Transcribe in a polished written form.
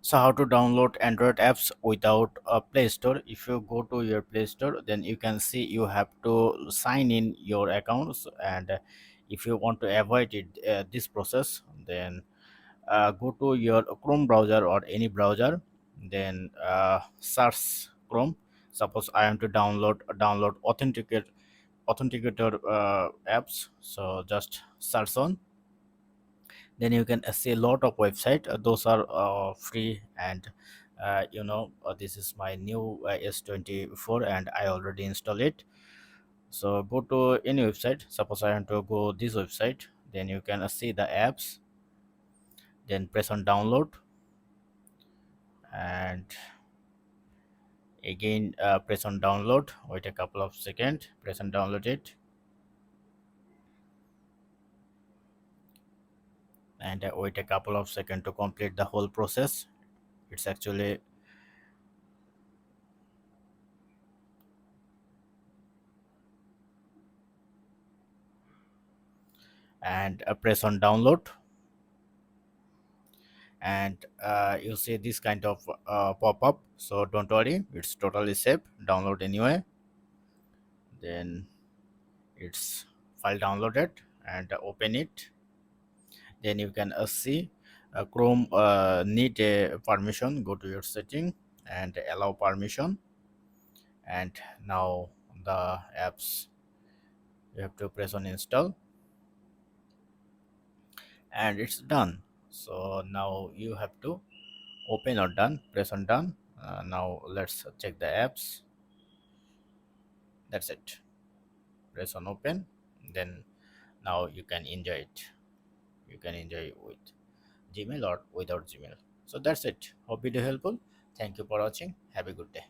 So how to download Android apps without a Play Store? If you go to your Play Store, then you can see you have to sign in your accounts, and if you want to avoid this process, then go to your Chrome browser or any browser, then search Chrome. Suppose I am to download authenticator apps, so just search on. Then you can see a lot of website, those are free, and this is my new s24 and I already installed it. So go to any website. Suppose I want to go this website, then you can see the apps, then press on download, and again press on download. Wait a couple of seconds, press on download it, and wait a couple of seconds to complete the whole process. It's actually, and press on download, and you see this kind of pop-up. So don't worry, it's totally safe, download anyway. Then it's file downloaded, and open it. Then you can see Chrome need a permission. Go to your setting and allow permission, and now the apps, you have to press on install, and it's done. So now you have to open or done, press on done. Now let's check the apps. That's it, press on open. Then now you can enjoy it. You can enjoy it with Gmail or without Gmail. So that's it. Hope it helpful. Thank you for watching. Have a good day.